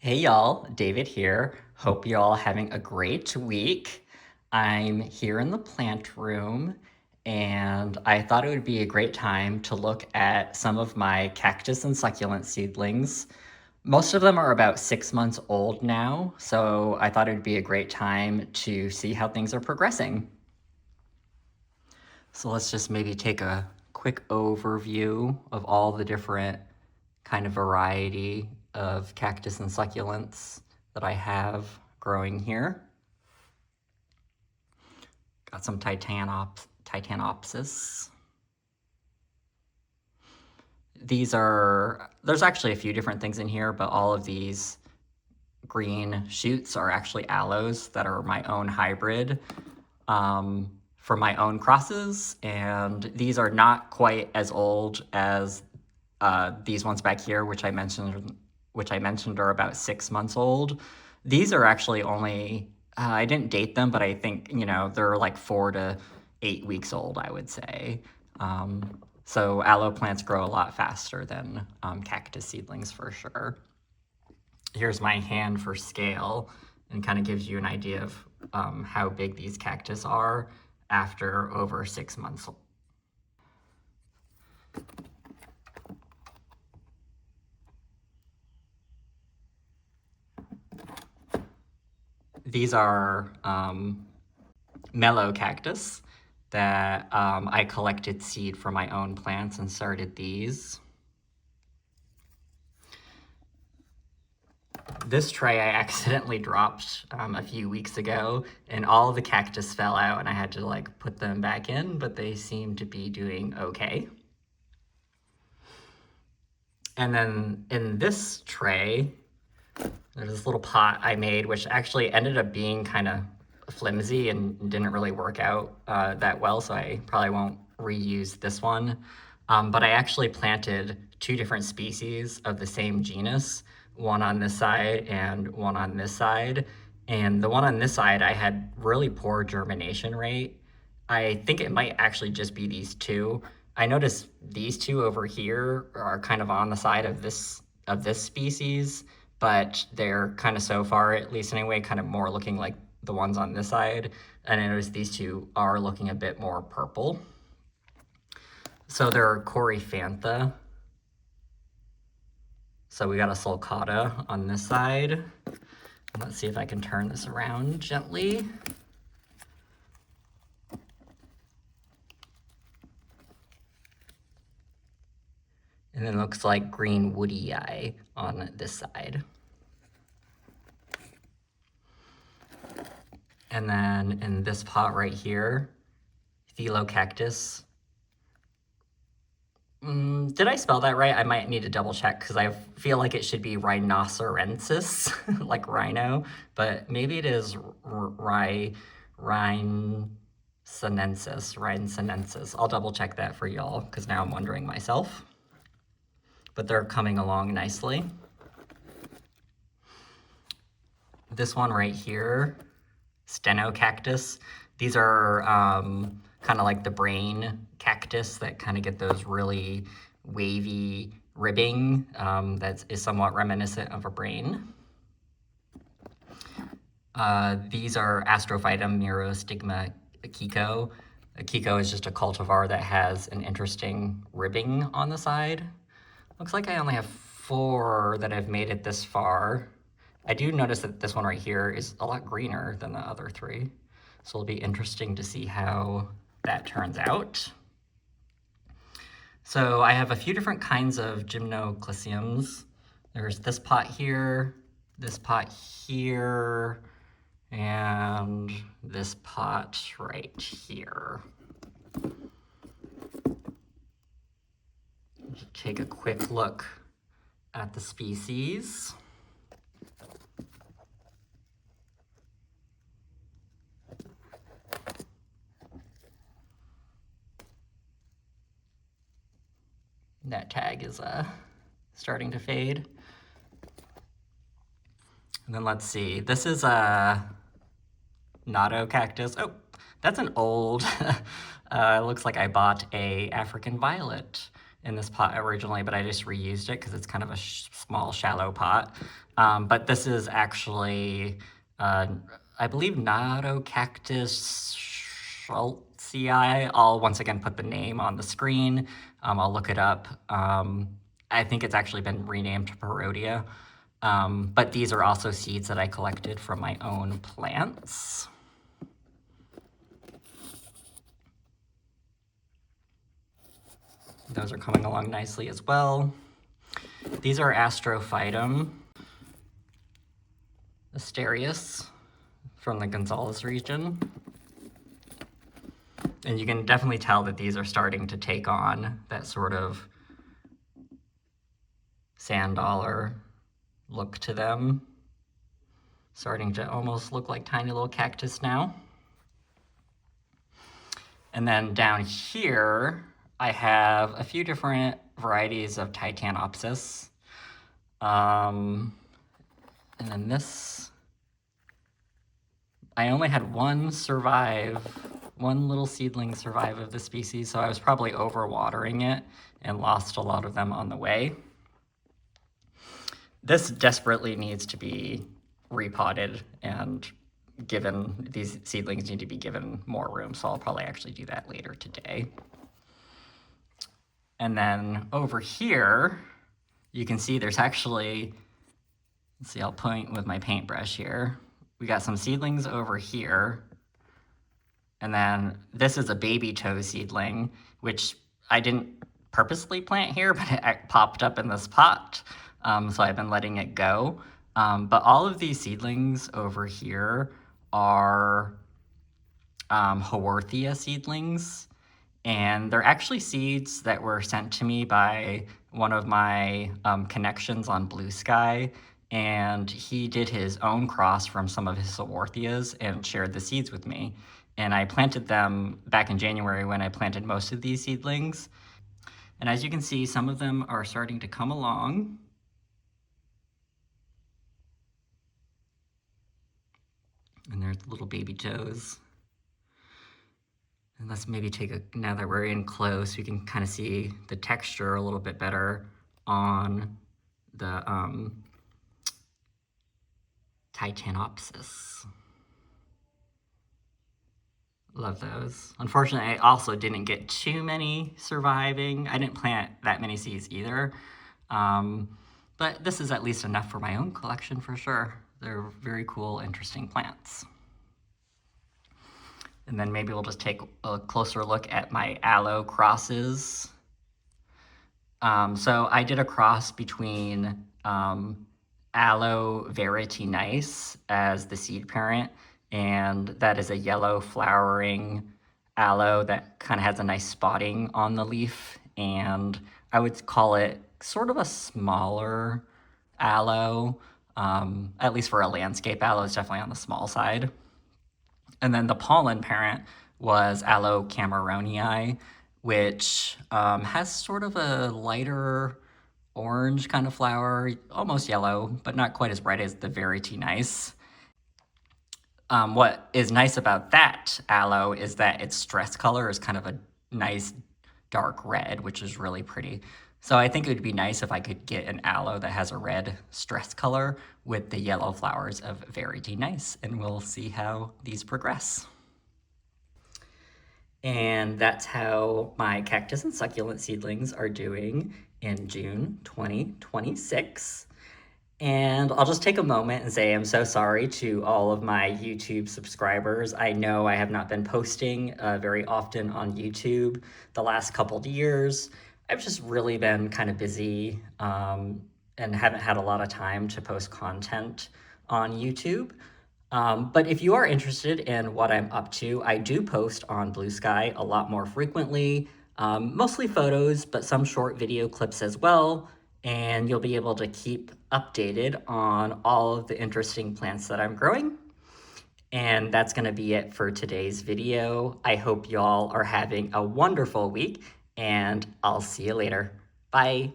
Hey y'all, David here. Hope you're all having a great week. I'm here in the plant room and I thought it would be a great time to look at some of my cactus and succulent seedlings. Most of them are about 6 months old now, so I thought it would be a great time to see how things are progressing. So let's just maybe take a quick overview of all the different kind of variety of cactus and succulents that I have growing here. Got some Titanopsis. There's actually a few different things in here, but all of these green shoots are actually aloes that are my own hybrid for my own crosses. And these are not quite as old as these ones back here, which I mentioned are about 6 months old. These are actually only, I didn't date them, but I think, they're like 4 to 8 weeks old, I would say. So aloe plants grow a lot faster than cactus seedlings for sure. Here's my hand for scale and kind of gives you an idea of how big these cactus are after over 6 months. These are mellow cactus that I collected seed from my own plants and started these. This tray I accidentally dropped a few weeks ago, and all the cactus fell out and I had to like put them back in, but they seem to be doing okay. And then in this tray, there's this little pot I made, which actually ended up being kind of flimsy and didn't really work out that well, so I probably won't reuse this one. But I actually planted 2 different species of the same genus, one on this side and one on this side. And the one on this side, I had really poor germination rate. I think it might actually just be these two. I noticed these two over here are kind of on the side of this species, but they're kind of so far, at least anyway, kind of more looking like the ones on this side. And I noticed these two are looking a bit more purple. So they're Coryphantha. So we got a sulcata on this side. Let's see if I can turn this around gently. And then it looks like green woody eye on this side. And then in this pot right here, Phylocactus. Did I spell that right? I might need to double check because I feel like it should be rhinocerensis, like rhino, but maybe it is rhinocenensis. I'll double check that for y'all because now I'm wondering myself. But they're coming along nicely. This one right here, Stenocactus. These are kind of like the brain cactus that kind of get those really wavy ribbing that is somewhat reminiscent of a brain. These are Astrophytum myrostigma Kiko. A Kiko is just a cultivar that has an interesting ribbing on the side. Looks like I only have 4 that have made it this far. I do notice that this one right here is a lot greener than the other 3. So it'll be interesting to see how that turns out. So I have a few different kinds of gymnoclasiums. There's this pot here, and this pot right here. Take a quick look at the species. That tag is starting to fade. And then let's see, this is a Natto cactus. Oh, that's an old, looks like I bought a African violet in this pot originally, but I just reused it because it's kind of a small, shallow pot. But this is actually, I believe, Cactus schultzii. I'll once again put the name on the screen. I'll look it up. I think it's actually been renamed to Perodia. But these are also seeds that I collected from my own plants. Those are coming along nicely as well. These are Astrophytum Asterius from the Gonzales region. And you can definitely tell that these are starting to take on that sort of sand dollar look to them. Starting to almost look like tiny little cactus now. And then down here, I have a few different varieties of Titanopsis. And then this, I only had one little seedling survive of the species, so I was probably overwatering it and lost a lot of them on the way. This desperately needs to be repotted, and these seedlings need to be given more room, so I'll probably actually do that later today. And then over here, you can see there's actually, let's see, I'll point with my paintbrush here. We got some seedlings over here. And then this is a baby toe seedling, which I didn't purposely plant here, but it popped up in this pot. So I've been letting it go. But all of these seedlings over here are Haworthia seedlings. And they're actually seeds that were sent to me by one of my connections on Blue Sky. And he did his own cross from some of his Haworthias and shared the seeds with me. And I planted them back in January when I planted most of these seedlings. And as you can see, some of them are starting to come along. And there's little baby toes. And let's maybe now that we're in close, we can kind of see the texture a little bit better on the Titanopsis. Love those. Unfortunately, I also didn't get too many surviving. I didn't plant that many seeds either. But this is at least enough for my own collection for sure. They're very cool, interesting plants. And then maybe we'll just take a closer look at my aloe crosses. So I did a cross between aloe variety nice as the seed parent, and that is a yellow flowering aloe that kind of has a nice spotting on the leaf. And I would call it sort of a smaller aloe, at least for a landscape aloe, it's definitely on the small side. And then the pollen parent was Aloe cameronii, which has sort of a lighter orange kind of flower, almost yellow, but not quite as bright as the Verity Nice. What is nice about that aloe is that its stress color is kind of a nice dark red, which is really pretty. So I think it would be nice if I could get an aloe that has a red stress color with the yellow flowers of Verity Nice, and we'll see how these progress. And that's how my cactus and succulent seedlings are doing in June 2026. And I'll just take a moment and say I'm so sorry to all of my YouTube subscribers. I know I have not been posting very often on YouTube the last couple of years. I've just really been kind of busy and haven't had a lot of time to post content on YouTube. But if you are interested in what I'm up to, I do post on Blue Sky a lot more frequently, mostly photos, but some short video clips as well. And you'll be able to keep updated on all of the interesting plants that I'm growing. And that's going to be it for today's video. I hope y'all are having a wonderful week, and I'll see you later. Bye.